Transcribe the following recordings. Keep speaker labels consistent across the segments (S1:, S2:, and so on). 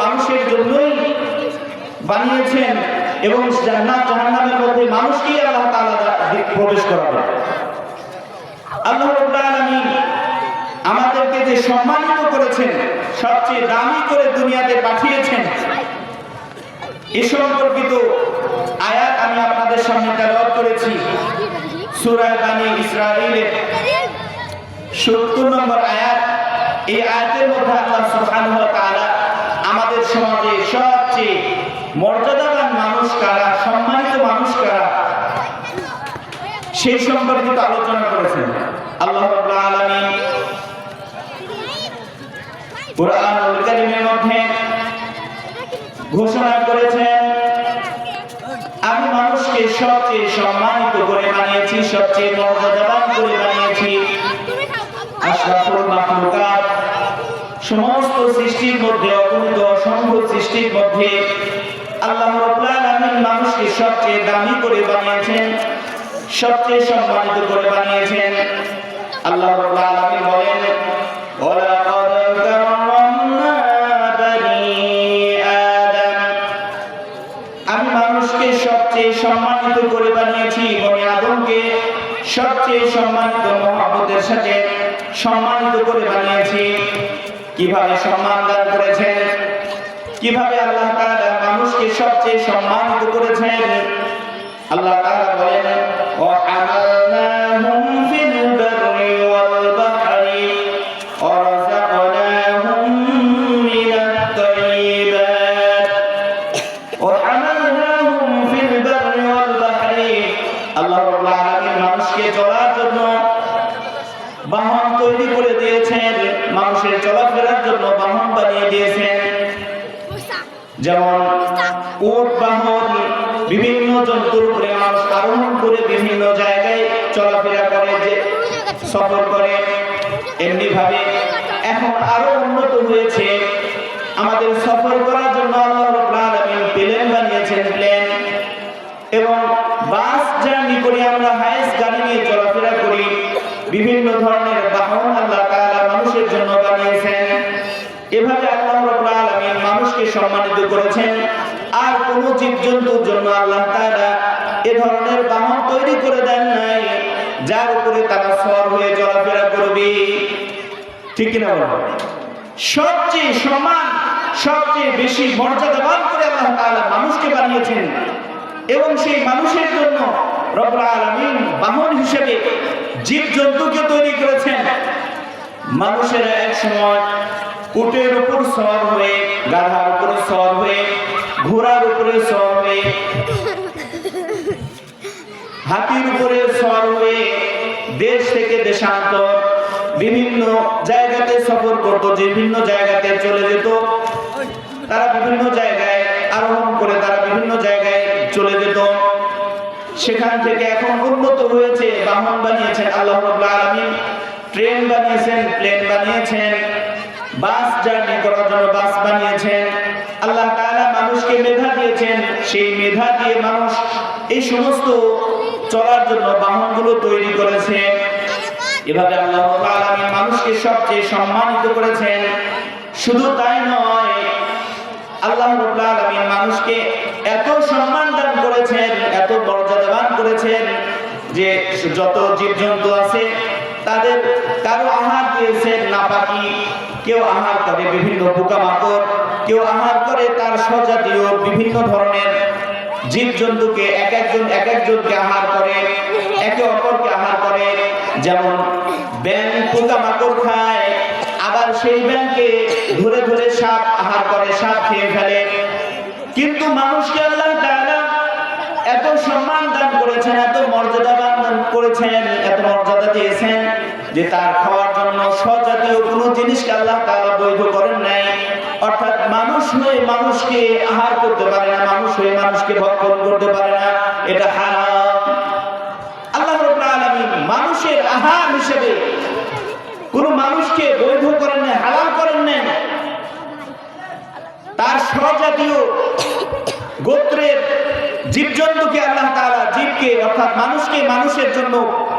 S1: মানুষের জন্যই বানিয়েছেন এবং জান্নাত জাহান্নামের মধ্যে মানুষকেই আল্লাহ তাআলা প্রবেশ করাবেন। আল্লাহ রাব্বুল আলামিন আমাদেরকে যে সম্মানিত করেছেন, সবচেয়ে দামি করে দুনিয়াতে পাঠিয়েছেন, এ সম্পর্কিত আয়াত আমি আপনাদের সামনে তেলাওয়াত করেছি। সূরা বনী ইসরাঈলের 70 নম্বর আয়াত। এই আয়াতের মধ্যে আল্লাহ সুবহানাহু ওয়া তাআলা আমাদের সমাজে সবচেয়ে মর্যাদাবান মানুষ কারা, সম্মানিত মানুষ কারা, সেই সম্পর্কিত আলোচনা করেছেন। আল্লাহ রাব্বুল আলামিন কুরআনুল কারীমের মধ্যে ঘোষণা করেছেন, আমি মানুষকে সবচেয়ে সম্মানিত করে বানিয়েছি, সবচেয়ে মর্যাদাবান করে বানিয়েছি। আশরাফুল মাখলুকাত, সমস্ত সৃষ্টির মধ্যে, অগণিত অসংখ্য সৃষ্টির মধ্যে আল্লাহ রাব্বুল আলামিন মানুষকে সবচেয়ে দামি করে বানিয়েছেন, সবচেয়ে সম্মানিত করে বানিয়েছেন। আল্লাহ রাব্বুল আলামিন বলেন, ওয়ালাকাদ কাররামনা বনি আদম, আমি মানুষকে সবচেয়ে সম্মানিত করে বানিয়েছি, বনি আদমকে সবচেয়ে সম্মানিত মহব্বতের সাথে সম্মানিত করে বানিয়েছি। কিভাবে সম্মান দান করেছেন, কিভাবে আল্লাহ তাআলা মানুষকে সবচেয়ে সম্মানিত করেছেন। আল্লাহ তাআলা বলেন, ওয়া হামালনাহুম ফিল বাররি ওয়াল বাহরি ওয়া রাযাকনাহুম মিনাত তাইয়্যিবাত ওয়া হামালনাহুম ফিল বাররি ওয়াল বাহরি। আল্লাহ রাব্বুল আলামিন মানুষকে চলার জন্য বাহন তৈরি করে দিয়েছেন, মানুষের চলাফেরার জন্য বাহন বানিয়ে দিয়েছেন। যেমন উট বাহন, বিভিন্ন জন্তুর উপরে মানুষ আরোহণ করে বিভিন্ন জায়গায় চলাফেরা করে, যে সফর করে। এমনি ভাবে এখন আরো উন্নত হয়েছে, আমাদের সফর করার জন্য আল্লাহ রাব্বুল আলামিন প্লেন বানিয়েছেন, প্লেন এবং বাস জার্নি করে আমরা হাইস গাড়ি নিয়ে চলাফেরা করি। বিভিন্ন ধরনের বাহন আল্লাহ তাআলা মানুষের জন্য বানিয়েছেন। এভাবে আল্লাহ রাব্বুল আলামিন মানুষকে সম্মানিত করেছেন। আর কোন জীবজন্তুর জন্য আল্লাহ তাআলা এ ধরনের বাহন তৈরি করে দেন নাই যার উপরে তারা সওয়ার হয়ে চলাফেরা করবে। ঠিক কিনা বলো? সবচেয়ে সম্মান, সবচেয়ে বেশি মর্যাদাবান করে আল্লাহ তাআলা মানুষকে বানিয়েছেন এবং সেই মানুষের জন্য রব্বুল আলামিন বাহন হিসেবে জীবজন্তুকে তৈরি করেছেন। মানুষেরা এক সময় উটের উপর সওয়ার হয়ে, গাধার উপর সওয়ার হয়ে, ঘোড়ার উপরে সওয়ার হয়ে, হাতির উপরে সওয়ার হয়ে দেশ থেকে দেশান্তর বিভিন্ন জায়গাতে সফর করত, বিভিন্ন জায়গাতে চলে যেত। তারা বিভিন্ন জায়গায় আরোহণ করে তারা বিভিন্ন জায়গায় চলে যেত। সেখান থেকে এখন উন্নত হয়েছে, বাহন বানিয়েছেন আল্লাহ রাব্বুল আলামিন, ট্রেন বানিয়েছেন, প্লেন বানিয়েছেন, বাস জার্নি করার জন্য বাস বানিয়েছেন। আল্লাহ তাআলা মানুষকে মেধা দিয়েছেন, সেই মেধা দিয়ে মানুষ এই সমস্ত চলার জন্য বাহনগুলো তৈরি করেছে। এভাবে আল্লাহ রাব্বুল আলামিন মানুষকে সবচেয়ে সম্মানিত করেছেন। শুধু তাই নয়, আল্লাহ রাব্বুল আলামিন মানুষকে এত সম্মান দান করেছেন, এত মর্যাদাবান করেছেন যে যত জীবজন্তু আছে তাদের কারো আহার দিয়েছেন নাপাকি, কেউ আহার করে বিভিন্ন পোকামাকড়, কেউ আহার করে তার স্বজাতীয় বিভিন্ন ধরনের জীবজন্তুকে, এক একজনকে আহার করে, একে অপরকে আহার করে। যেমন ব্যাঙ পোকামাকড় খায়, আবার সেই ব্যাঙকে ধরে ধরে সাপ আহার করে, সাপ খেয়ে ফেলে। কিন্তু মানুষকে আল্লাহ তাআলা এত সম্মান দান করেছেন, এত মর্যাদা দান করেছেন, এত মর্যাদা দিয়েছেন যে তার খাওয়ার জন্য স্বজাতীয় কোনো জিনিসকে আল্লাহ তাআলা বৈধ করেন নাই। অর্থাৎ মানুষ হয়ে মানুষকে আহার করতে পারে না, মানুষ হয়ে মানুষকে ভক্ষণ করতে পারে না, এটা হারাম। আল্লাহ রাব্বুল আলামিন মানুষের আহার হিসেবে কোনো মানুষকে বৈধ করেন না, হালাল করেন না। তার স্বজাতীয় গোত্রের জীবজন্তুকে আল্লাহ তাআলা, জীবকে অর্থাৎ মানুষকে মানুষের জন্য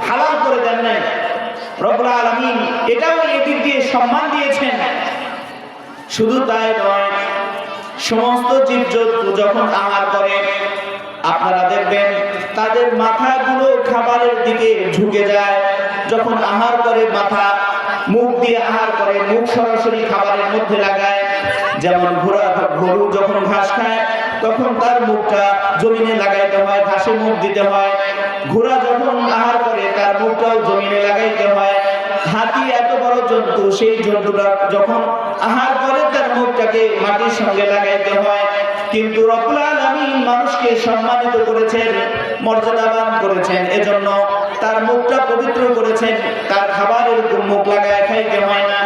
S1: হালাল করে দেন নাই। রব্বুল আলামিন এটাও এদিক দিয়ে সম্মান দিয়েছেন। শুধু তাই নয়, সমস্ত জীবজন্তু যখন আহার করে আপনারা দেখবেন তাদের মাথাগুলো খাবারের দিকে ঝুঁকে যায়। যখন আহার করে মাথা মুখ দিয়ে আহার করে, মুখ সরাসরি খাবারের মধ্যে লাগায়। যেমন গরু যখন ঘাস খায় তখন তার মুখটা জমিনে লাগাইতে হয়, ঘাসে মুখ দিতে হয়। ঘোড়া যখন আহার করে তার মুখটাও জমিনে লাগাইতে হয়। হাতি এত বড় জন্তু, সেই জন্তুটা যখন আহার করে তার মুখটাকে মাটির সঙ্গে লাগাইতে হয়। কিন্তু রব্বুল আলামিন মানুষকে সম্মানিত করেছেন, মর্যাদাবান করেছেন, এজন্য তার মুখটা পবিত্র করেছেন। তার খাবারের মুখ লাগায় খাইতে হয় না।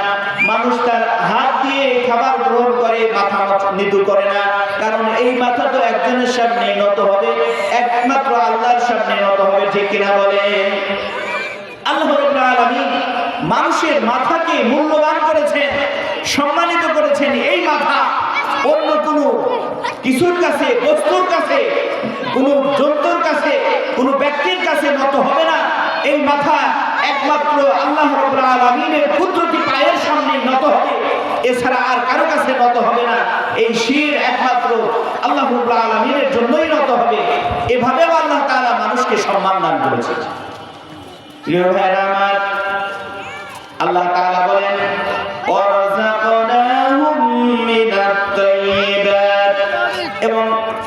S1: মানুষ তার হাত দিয়ে খাবার গ্রহণ করে, মাথা নিচু করে না, কারণ এই মাথা তো একজনের সামনে নত হবে, একমাত্র আল্লাহর সামনে নত হবে। ঠিক কিনা বলেন? আল্লাহ রাব্বুল আলামিন মানুষের মাথাকে মূল্যবান করেছেন, সম্মানিত করেছেন। এই মাথা অন্য কোনো কিছুর কাছে, বস্তুর কাছে, কোনো জন্তুর কাছে, কোনো ব্যক্তির কাছে নত হবে না। এই মাথা একমাত্র আল্লাহ রাব্বুল আলামিনের কুদরতি পায়ের সামনে নত হবে, এছাড়া আর কারো কাছে নত হবে না। এই শির একমাত্র আল্লাহ রাব্বুল আলামিনের জন্যই নত হবে। এভাবেও আল্লাহ তাআলা মানুষকে সম্মান দান করেছেন। প্রিয় ভাইরা আমার, আল্লাহ তাআলা বলেন ওয়ারাযাকনাহুম মিনাত তাইয়্যিবাত, এবং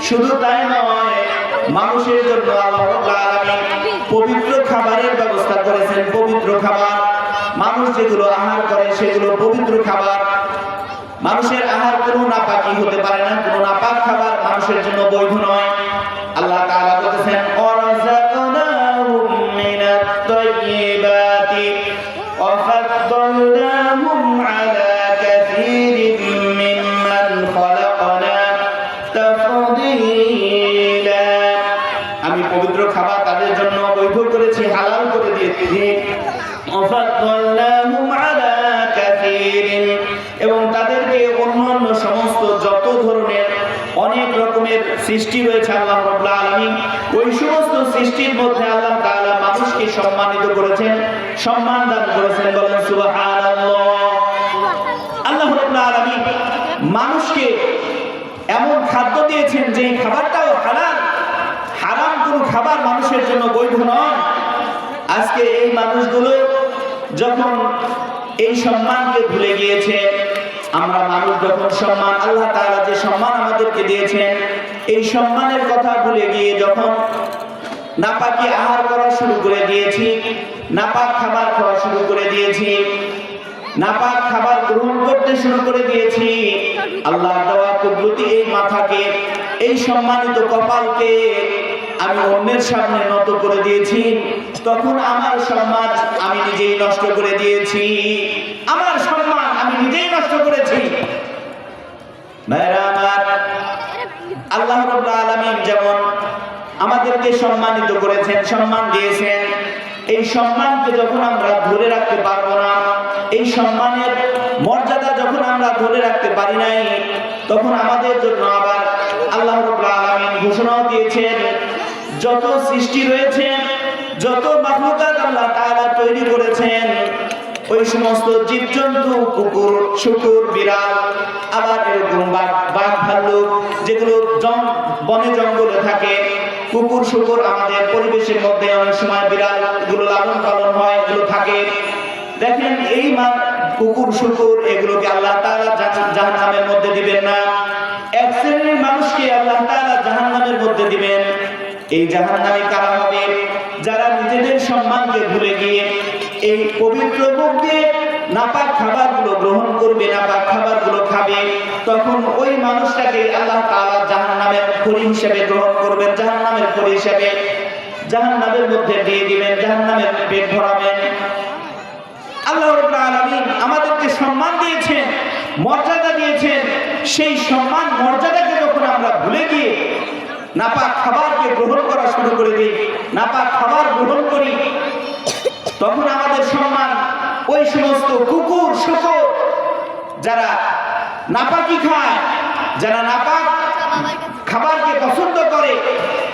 S1: শুধু তাই নয়, মানুষের জন্য আল্লাহ রাব্বুল আলামিন পবিত্র খাবারের ব্যবস্থা করেছেন। পবিত্র খাবার, মানুষ যেগুলো আহার করে সেগুলো পবিত্র খাবার। মানুষের আহার কোনো নাপাকি হতে পারে না, কোনো নাপাক খাবার মানুষের জন্য বৈধ নয়। আল্লাহ তাআলা বলেছেন ওয়ারাযাকনাহুম মিনাত তাইয়্যিবাতি ওয়া ফাদ্দালনাহুম আলা কাসীরিম মিম্মান খালাকনা তাফদীলা। আমি পবিত্র খাবার তাদের জন্য বৈধ করেছি, হালাল করে দিয়েছি। ওয়া ফাদ্দালনাহুম আলা কাসীরিম, এবং তাদেরকে অন্যান্য সমস্ত যত ধরনের অনেক রকমের সৃষ্টি রয়েছে আল্লাহ রাব্বুল আলামিন, ওই সমস্ত সৃষ্টির মধ্যে আল্লাহ তাআলা মানুষকে সম্মানিত করেছেন, সম্মান দান করেছেন। বলেন সুবহানাল্লাহ। আল্লাহ রাব্বুল আলামিন মানুষকে এমন খাদ্য দিয়েছেন যে খাবারটাও হালাল, হারাম কোনো খাবার মানুষের জন্য বৈধ নয়। আজকে এই মানুষগুলো যখন এই সম্মানকে ভুলে গিয়েছে, আমরা মানুষ যখন সম্মান, আল্লাহ তাআলা যে সম্মান আমাদেরকে দিয়েছেন, এই সম্মানের কথা ভুলে গিয়ে যখন নাপাকি আহার করা শুরু করে দিয়েছি, নাপাক খাবার খাওয়া শুরু করে দিয়েছি, নাপাক খাবার গ্রহণ করতে শুরু করে দিয়েছি, আল্লাহ দেওয়া কুদরতি এই মাথাকে, এই সম্মানিত কপালকে আমি অন্যের সামনে নত করে দিয়েছি, তখন আমার সম্মান আমি নিজেই নষ্ট করে দিয়েছি। আমার সম্মান আমি নিজেই নষ্ট করেছি। ভাইরা আমার, আল্লাহ রাব্বুল আলামিন যেমন আমাদেরকে সম্মানিত করেছেন, সম্মান দিয়েছেন, এই সম্মানকে যখন আমরা ধরে রাখতে পারবো না, এই সম্মানের মর্যাদা যখন আমরা ধরে রাখতে পারি নাই, তখন আমাদের জন্য আবার আল্লাহ রাব্বুল আলামিন ঘোষণা দিয়েছেন, যত সৃষ্টি রয়েছে, যত মাখলুকাত আল্লাহ তাআলা তৈরি করেছেন, ওই সমস্ত জীবজন্তু, কুকুর, শুকুর, বিড়াল, আবার এরকম বাঘ, ভাল্লুক, যেগুলো বনে জঙ্গলে থাকে, কুকুর, শুকুর আমাদের পরিবেশের মধ্যে অনেক সময় বিড়াল এগুলো লালন পালন হয়, এগুলো থাকে। দেখেন এই কুকুর, শুকুর এগুলোকে আল্লাহ তাআলা জাহান্নামের মধ্যে দিবেন না। এক শ্রেণীর মানুষকে আল্লাহ তাআলা জাহান্নামের মধ্যে দিবেন। এই জাহান্নামী কারা হবে? যারা নিজেদের সম্মানকে ভুলে গিয়ে এই পবিত্র মুখ দিয়ে নাপাক খাবারগুলো গ্রহণ করবে, নাপাক খাবারগুলো খাবে, তখন ওই মানুষটাকে আল্লাহ তাআলা জাহান্নামের খড়ি হিসেবে গ্রহণ করবেন, জাহান্নামের খড়ি হিসেবে জাহান্নামের মধ্যে দিয়ে দিবেন, জাহান্নামের পেট ভরাবেন। আল্লাহ রাব্বুল আলামিন আমাদেরকে সম্মান দিয়েছেন, মর্যাদা দিয়েছেন, সেই সম্মান মর্যাদাকে যখন আমরা ভুলে গিয়ে নাপাক খাবারকে গ্রহণ করা শুরু করে দিই, নাপাক খাবার গ্রহণ করি, তখন আমাদের সম্মান ওই সমস্ত কুকুর, শুকর যারা নাপাকি খায়, যারা নাপাক খাবারকে পছন্দ করে,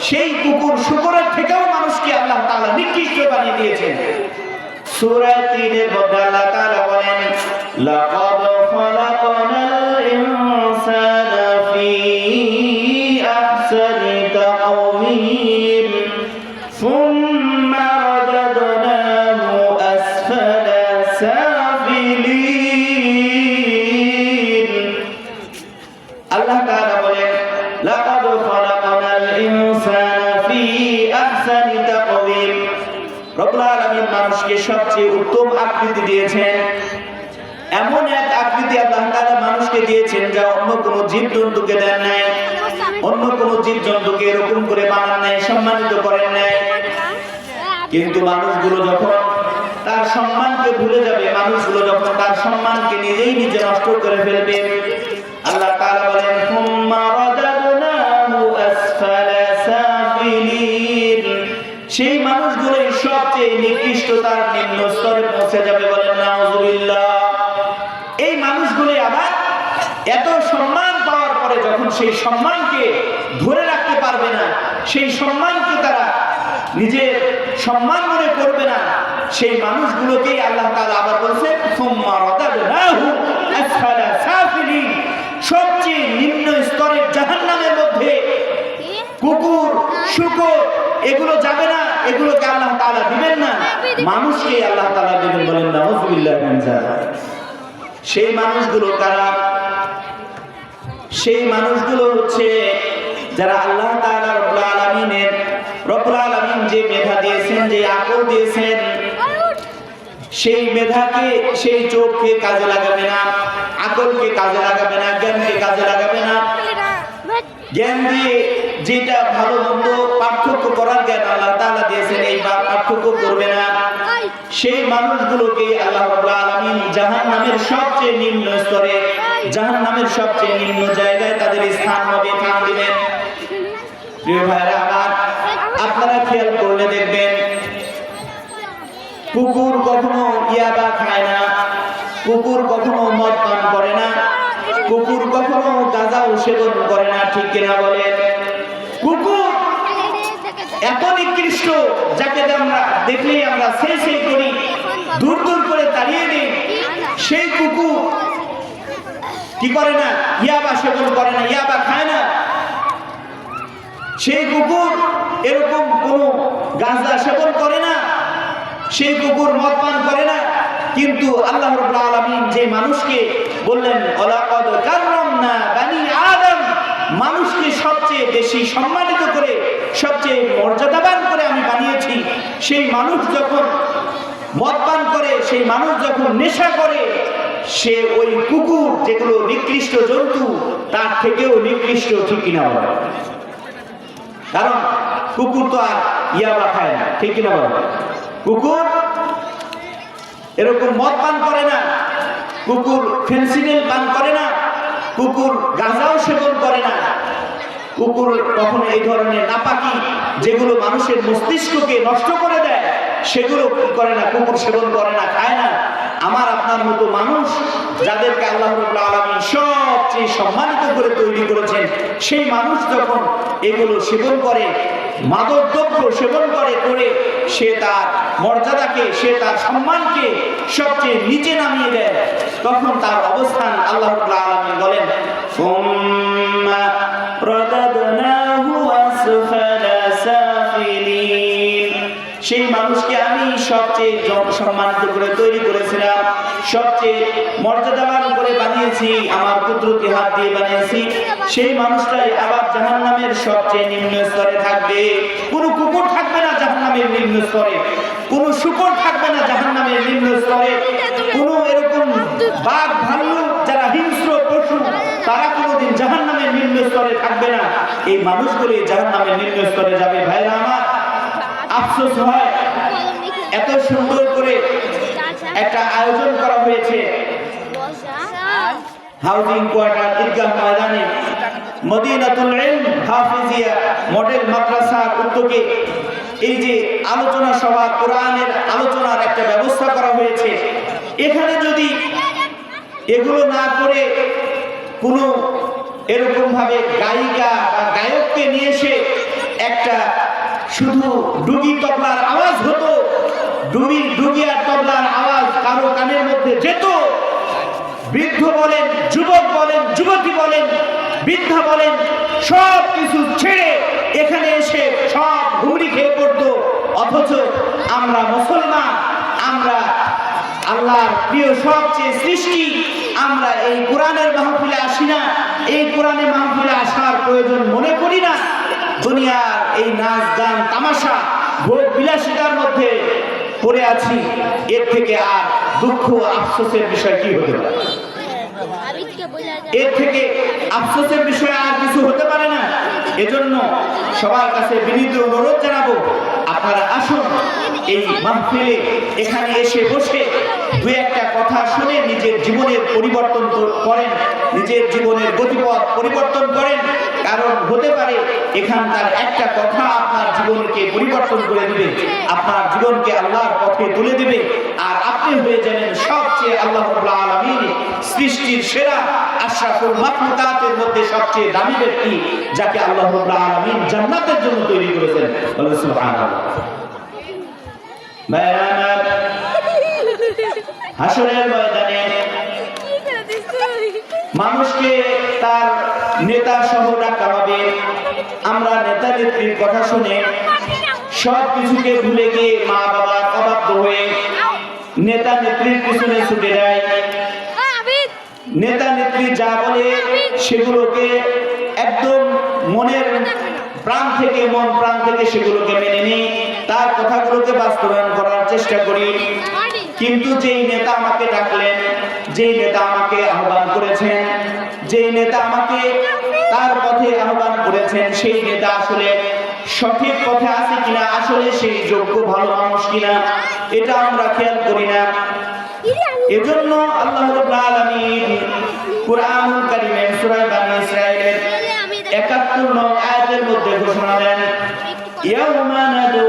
S1: সেই কুকুর, শুকরের থেকেও মানুষকে আল্লাহ তাআলা নিকৃষ্ট বানিয়ে দিয়েছেন। সূরা ৩ এর মধ্যে আল্লাহ তাআলা বলেন, লাকাদ খালাকনাল ইনসানা ফি আল্লাহ তাআলা বলেন লাকাদ খালাকনাল ইনসানা ফি আহসানি তাকওয়িম। রব্বুল আলামিন মানুষকে সবচেয়ে উত্তম আকৃতি দিয়েছেন। এমন এক আকৃতি আল্লাহ তাআলা মানুষকে দিয়েছেন যা অন্য কোনো জীবজন্তুকে দেন নাই। অন্য কোনো জীবজন্তুকে এরকম করে বানান নাই, সম্মানিত করেন নাই। কিন্তু মানুষগুলো যখন তার সম্মানকে ভুলে যাবে, মানুষগুলো যখন তার সম্মানকে নিজেই নিজে নষ্ট করে ফেলবে, আল্লাহ তাআলা বলেন হুম্মা রাদাদনাহু আসফালা সাফিলিন। সেই মানুষগুলোই সবচেয়ে নিকৃষ্টতার নিম্ন স্তরে পৌঁছে যাবে। বলেন নাউযুবিল্লাহ। এই মানুষগুলো আবার এত সম্মান পাওয়ার পরে যখন সেই সম্মানকে ধরে রাখতে পারবে না, সেই সম্মানকে তারা নিজের সম্মান মনে করবে না, সেই মানুষগুলোকেই আল্লাহ তাআলা আবার বলছেন সুম্মা রাদাদনাহু আসফালা সাফিলিন। সবচেয়ে নিম্ন স্তরের জাহান্নামের মধ্যে কুকুর, শূকর এগুলো যাবে না, এগুলোকে আল্লাহ তাআলা দিবেন না, মানুষকে আল্লাহ তাআলা দিবেন। বলেন নাউযুবিল্লাহ মিন যালিক। সেই মানুষগুলো কারা? সেই মানুষগুলো হচ্ছে যারা আল্লাহ তাআলা রব্বুল আলামিন যে মেধা দিয়েছেন, যে আকল দিয়েছেন, সেই মেধাকে, সেই চোখকে কাজে লাগাবে না, আকলকে কাজে লাগাবে না, জ্ঞানকে কাজে লাগাবে না। জ্ঞান দিয়ে যেটা ভালো মন্দ পার্থক্য করার জ্ঞান আল্লাহ তাআলা দিয়েছেন, এই পার্থক্য করবে না। সেই মানুষগুলোকে আল্লাহ রাব্বুল আলামিন জাহান্নামের সবচেয়ে নিম্ন স্তরে, জাহান্নামের সবচেয়ে নিম্ন জায়গায় তাদের স্থান হবে, স্থান দিবেন। প্রিয় ভাইরা আমার, আপনারা খেয়াল করলে দেখবেন কুকুর কখনো ইয়াবা খায় না, কুকুর কখনো মদ পান করে না, কুকুর কখনো গাঁজাও সেবন করে না, ঠিক কিনা বলেন? কুকুর এত নিকৃষ্ট যাকে আমরা দেখলেই আমরা সেই করি, দূর দূর করে তাড়িয়ে দিই। সেই কুকুর কি করে না? ইয়াবা সেবন করে না, ইয়াবা খায় না। সেই কুকুর এরকম কোনো গাঁজা সেবন করে না, সেই কুকুর মদ পান করে না। কিন্তু আল্লাহ রাব্বুল আলামিন যে মানুষকে বললেন ওয়ালাকাদ কাররামনা বানি আদম, মানুষকে সবচেয়ে বেশি সম্মানিত করে, সবচেয়ে মর্যাদাবান করে আমি বানিয়েছি। সেই মানুষ যখন মদ পান করে, সেই মানুষ যখন নেশা করে, সে ওই কুকুর যেগুলো নিকৃষ্ট জন্তু তার থেকেও নিকৃষ্ট, ঠিক কিনা বলে? কারণ কুকুর তো আর ইয়াবা খায় না, ঠিক কিনা বলে? কুকুর এরকম মদ পান করে না, কুকুর ফেন্সিডিল পান করে না, কুকুর গাঁজাও সেবন করে না, কুকুর কখনো এই ধরনের নাপাকি যেগুলো মানুষের মস্তিষ্ককে নষ্ট করে দেয় সেগুলো কি করে না, কুকুর সেবন করে না, খায় না। আমার আপনার মতো মানুষ যাদেরকে আল্লাহ রাব্বুল আলামিন সবচেয়ে সম্মানিত করে তৈরি করেছেন, সেই মানুষ যখন এগুলো সেবন করে, মাদক দ্রব্য সেবন করে সে তার মর্যাদাকে, সে তার সম্মানকে সবচেয়ে নিচে নামিয়ে দেয়, তখন তার অবস্থান আল্লাহ রাব্বুল আলামিন বলেন সুম্মা রাদাদনাহু আসফালা সাফিলিন। সেই মানুষকে আমি সবচেয়ে সম্মানিত করে তৈরি করেছিলাম, সবচেয়ে মর্যাদাবান করে বানিয়েছি, আমার কুদরতি হাত দিয়ে বানিয়েছি। সেই মানুষটাই আবার জাহান্নামের সবচেয়ে নিম্ন স্তরে থাকবে। কোনো কুকুর থাকবে না জাহান্নামের নিম্ন স্তরে, কোনো শূকর থাকবে না জাহান্নামের নিম্ন স্তরে, কোনো এরকম বাঘ ভাল্লুক যারা হিংস্র পশু তারা কোনোদিন জাহান্নামের নিম্ন স্তরে থাকবে না। এই মানুষগুলি জাহান্নামের নিম্ন স্তরে যাবে। ভাইরা আমার, আফসোস হয় এত সুন্দর করে একটা আয়োজন করা হয়েছে হাউজিং কোয়ার্টার ঈদগাহ ময়দানে মদিনাতুল ইলম হাফিজিয়া মডেল মাদ্রাসার উদ্যোগে এই যে আলোচনা সভা, কোরআনের আলোচনার একটা ব্যবস্থা করা হয়েছে। এখানে যদি এগুলো না করে কোনো এরকম ভাবে গায়িকা বা গায়ককে নিয়ে এসে একটা শুধু ডুগি তবলার আওয়াজ হতো, ডুগি আর তবলার আওয়াজ কারো কানের মধ্যে যেত, বৃদ্ধ বলেন, যুবক বলেন, যুবতী বলেন, বৃদ্ধা বলেন, সব কিছু ছেড়ে এখানে এসে সব ঘুমড়ি খেয়ে পড়তো। অথচ আমরা মুসলমান, আমরা আল্লাহর প্রিয় সবচেয়ে সৃষ্টি, আমরা এই কোরআনের মাহফিলে আসি না, এই কোরআনে মাহফিলে আসার প্রয়োজন মনে করি না। দুনিয়ার এই নাচ গান তামাশা ভোগ বিলাসিতার মধ্যে পড়ে আছি, এর থেকে আর দুঃখ আফসোসের বিষয় কি হতে পারে? এর থেকে আফসোসের বিষয় আর কিছু হতে পারে না। এজন্য সবার কাছে বিনীত অনুরোধ জানাবো, আপনারা আসুন এই মাহফিলে এখানে এসে বসে দুই একটা কথা শুনে নিজের জীবনের পরিবর্তন করেন, নিজের জীবনের গতিপথ পরিবর্তন করেন। কারণ হতে পারে এখানকার একটা কথা আপনার জীবনকে পরিবর্তন করে দিবে, আপনার জীবনকে আল্লাহর পথে তুলে দিবে, আর আপনি হয়ে যাবেন সবচেয়ে আল্লাহ রাব্বুল আলামিন সৃষ্টির সেরা আশরাফুল মাখলুকাতের মধ্যে সবচেয়ে দামি ব্যক্তি, যাকে আল্লাহ রাব্বুল আলামিন জান্নাতের জন্য তৈরি করেছেন। বলেন সুবহানাল্লাহ। বাইরামাত হাসরের ময়দানে মানুষকে তার নেতা সহ ডাকা হবে। আমরা নেতা নেত্রীর কথা শুনে সব কিছুকে ভুলে গিয়ে মা বাবার অবাধ্য হয়ে নেতা নেত্রীর পিছনে ছুটে যায়। নেতা নেত্রী যা বলে সেগুলোকে একদম মনের প্রাণ থেকে মন প্রাণ থেকে সেগুলোকে মেনে নিই, তার কথাগুলোকে বাস্তবায়ন করার চেষ্টা করি। কিন্তু যেই নেতা আমাকে ডাকলেন, যেই নেতা আমাকে আহ্বান করেছেন, যেই নেতা আমাকে তার পথে আহ্বান করেছেন, সেই নেতা আসলে সঠিক পথে আছে কিনা, আসলে সেই যোগ্য ভালো মানুষ কিনা, এটা আমরা খেয়াল করি না। এজন্য আল্লাহ রাব্বুল আলামিন কুরআনুল কারীমের সূরা বানী ইসরাঈলের ৭১ নং আয়াতের মধ্যে ঘোষণা দেন, ইয়াউমা নাদউ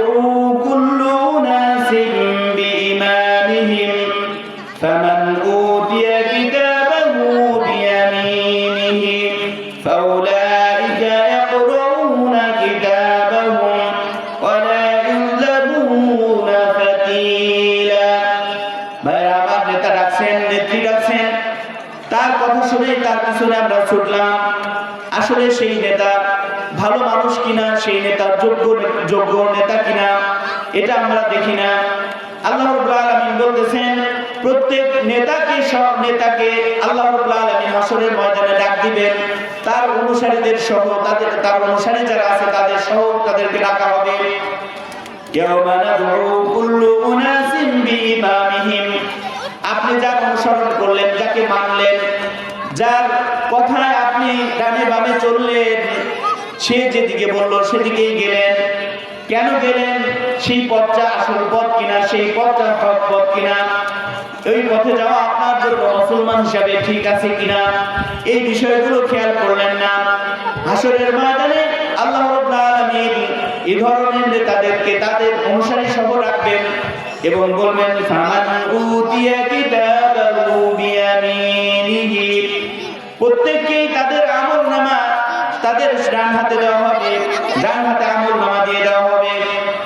S1: কুল্লু উনাসিন বিইমামিহিম ফামান উতিয়া কিতাবাহু বিয়ামিনিহি ফাউলাইকা ইয়াকরাউনা কিতাবাহুম ওয়া লা ইউযলামুনা ফাতিলা। ভাইরা আমার, নেতা ডাকছেন, নেত্রী ডাকছেন, তার কথা শুনে তার পিছনে আমরা ছুটলাম। আসলে সেই নেতা ভালো মানুষ কিনা, সেই নেতার যোগ্য নেতা কিনা, এটা আমরা দেখি না। আল্লাহ রাব্বুল আলামিন বলতেছেন, প্রত্যেক নেতাকে, সব নেতাকে আল্লাহ রাব্বুল আলামিন হাসরের ময়দানে ডাক দিবেন, তার অনুসারীদের সহ, তার অনুসারী যারা আছে তাদের সহ তাদেরকে ডাকা হবে। ইয়াউমা নাদউ কুল্লু উনাসিন বিইমামিহিম, আপনি যার অনুসরণ করলেন, যাকে মানলেন, যার কথায় আপনি ডানে বামে চললেন, সে যেদিকে বলল সেদিকেই গেলেন। কেন গেলেন? সেই পথটা আসল পথ কিনা, সেই পথটা হক পথ কিনা, ওই পথে যাওয়া আপনার জন্য মুসলমান হিসাবে ঠিক আছে কিনা, এই বিষয়গুলো খেয়াল করলেন না। হাসরের ময়দানে আল্লাহ রাব্বুল আলামিন এই ধরনের নেতাদেরকে তাদের অনুসারী সহ রাখবেন এবং বলবেন, ফামান উতিয়া কিতাবাহু বিয়ামিনিহি, প্রত্যেককেই তাদের আমলনামা তাদের ডান হাতে দেওয়া হবে, ডান হাতে আমলনামা দিয়ে দেওয়া হবে।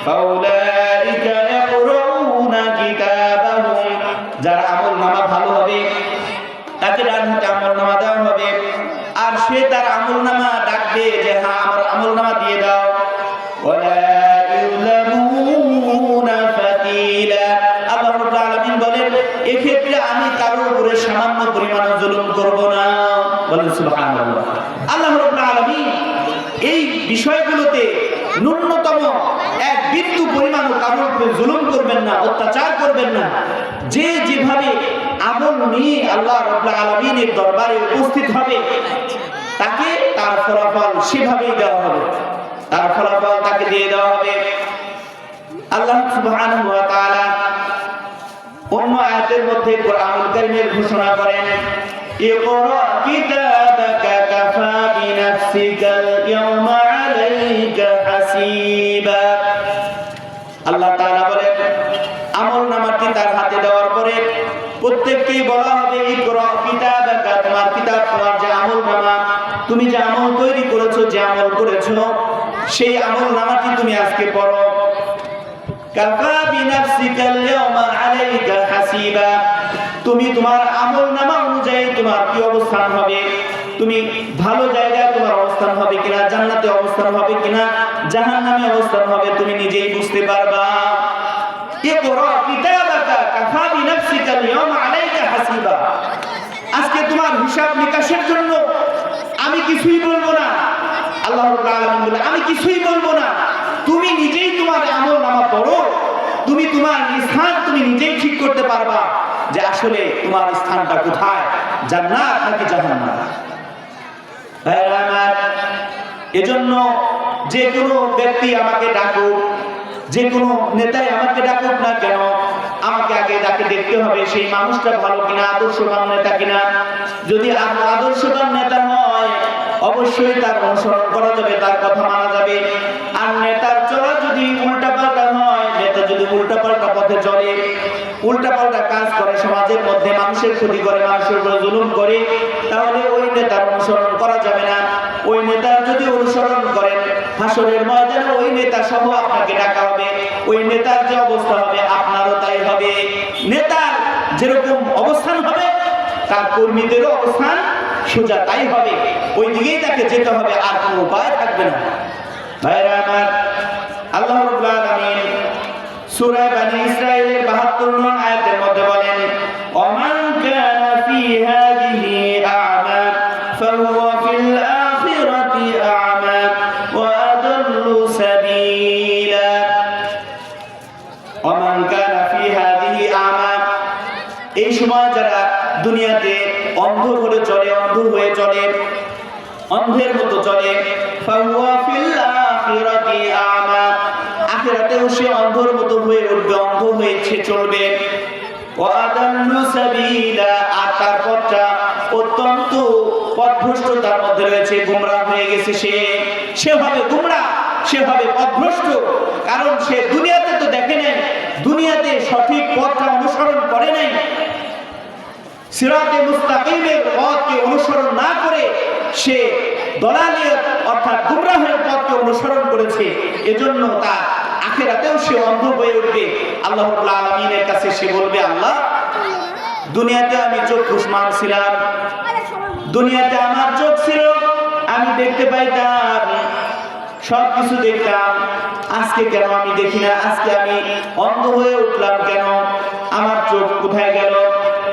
S1: ফাউলাইকা ইয়াকরাউনা কিতাবাহুম, যার আমলনামা ভালো হবে তাকে ডান হাতে আমলনামা দেওয়া হবে, আর সে তার আমলনামা ডাকবে যে হ্যাঁ আমার আমলনামা দিয়ে দাও। ওয়া লা ইউযলামুনা ফাতিলা, আল্লাহ রাব্বুল আলামিন বলেন, এক্ষেত্রে আমি কারো উপরে সামান্য পরিমাণ জুলুম করব না। বলেন সুবহানাল্লাহ। আল্লাহ রাব্বুল আলামিন এই বিষয়গুলোতে ন্যূনতম এক বিন্দু পরিমাণ কারোর উপরে জুলুম করবেন না, অত্যাচার করবেন না। যে যেভাবে আমল নিয়ে আল্লাহ রাব্বুল আলামিনের দরবারে উপস্থিত হবে, তাকে তার ফলাফল সেভাবেই দেওয়া হবে, তার ফলাফল তাকে দিয়ে দেওয়া হবে। আল্লাহ সুবহানাহু ওয়া তাআলা অন্য আয়াতের মধ্যে কুরআনুল কারীমের ঘোষণা করেন, ইকরা কিতাবাকা কাফা বিনাফসিকাল ইয়াওমা আলাইকা হাসিবা। আল্লাহ তাআলা বলেন, আমলনামাটি তার হাতে দেওয়ার পরে প্রত্যেককেই বলা হবে, ইকরা কিতাবাকা, তোমার কিতাব, তোমার যে আমলনামা, তুমি যে আমল তৈরি করেছো, যে আমল করেছো, সেই আমলনামাটি তুমি আজকে পড়ো। কাফা বিনাফসিকাল ইয়াওমা আলাইকা হাসিবা, তুমি তোমার আমলনামা অনুযায়ী তোমার কি অবস্থান হবে, তুমি ভালো জায়গায় তোমার অবস্থান হবে কিনা, জান্নাতে অবস্থান হবে কিনা, জাহান্নামে অবস্থান হবে, তুমি নিজেই বুঝতে পারবা। ইকরা কিতাবাকা কাফা বিনাফসিকাল ইয়াওমা আলাইকা হাসিবা, আজকে তোমার হিসাব নিকাশের জন্য আমি আল্লাহ রাব্বুল আলামিন বলে আমি কিছুই বলবো না, তুমি নিজেই তোমার আমলনামা পড়ো, তুমি তোমার স্থান তুমি নিজেই ঠিক করতে পারবা যে আসলে তোমার স্থানটা কোথায়, জান্নাত নাকি জাহান্নাম। ভাইরা আমার, এজন্য যে কোনো ব্যক্তি আমাকে ডাকুক, যে কোনো নেতাই আমাকে ডাকুক না কেন, আমাকে আগে তাকে দেখতে হবে সেই মানুষটা ভালো কিনা, আদর্শবান নেতা কিনা। যদি আদর্শবান নেতা হয় অবশ্যই তার অনুসরণ করা যাবে, তার কথা মানা যাবে। আর নেতার চলা যদি উল্টাপাল্টা হয়, নেতা যদি উল্টাপাল্টা পথে চলে, উল্টাপাল্টা কাজ করে, সমাজের মধ্যে মানুষের ক্ষতি করে, মানুষের উপর জুলুম করে, তাহলে ওই নেতার অনুসরণ করা যাবে না। ওই নেতার যদি অনুসরণ করেন, হাসরের ময়দানে ওই নেতা সহ আপনাকে ডাকা হবে, ওই নেতার যে অবস্থা হবে আপনারও তাই হবে। নেতার যেরকম অবস্থান হবে তার কর্মীদেরও অবস্থান সোজা তাই হবে, ওই দিকেই তাকে যেতে হবে, আর কোনো উপায় থাকবে না। ভাইরা আমার, আল্লাহ রাব্বুল আলামিন সূরা বনী ইসরাঈলের ৭২ নং আয়াতের মধ্যে বলেন, ওমান কানা ফি হাযিহি আ'মা ফাহুয়া ফিল আখিরাতি আ'মা ওয়া আদাল্লু সাবিলা। ওমান কানা ফি হাযিহি আ'মা, এই সময় যারা দুনিয়াতে অন্ধ হয়ে চলে, অন্ধ হয়ে চলে, অন্ধের মতো চলে, ফাহুয়া ফিল আখিরাতি আ'মা, আখিরাতেও সে অন্ধের মতো হয়ে উঠবে, অন্ধ হয়ে চলবে। ওয়া আদাল্লু সাবিলা, আর তার পথটা অত্যন্ত পথভ্রষ্টতার মধ্যে রয়েছে, গোমরাহ হয়ে গেছে, সে হবে গোমরাহ, সে হবে পথভ্রষ্ট। কারণ সে দুনিয়াতে তো দেখে নাই, দুনিয়াতে সঠিক পথটা অনুসরণ করে নাই, সিরাতে মুস্তাকিমের পথকে অনুসরণ না করে সে দলালিয়ত অর্থাৎ গুমরাহের পথকে অনুসরণ করেছে। এজন্য তার আখিরাতেও সে অন্ধ হয়ে উঠবে। আল্লাহ রাব্বুল আলামিনের কাছে সে বলবে, আল্লাহ, দুনিয়াতে আমি চক্ষুষ্মান ছিলাম, দুনিয়াতে আমার চোখ ছিল, আমি দেখতে পাইতাম, সব কিছু দেখতাম, আজকে কেন আমি দেখি না, আজকে আমি অন্ধ হয়ে উঠলাম কেন, আমার চোখ কোথায় গেল?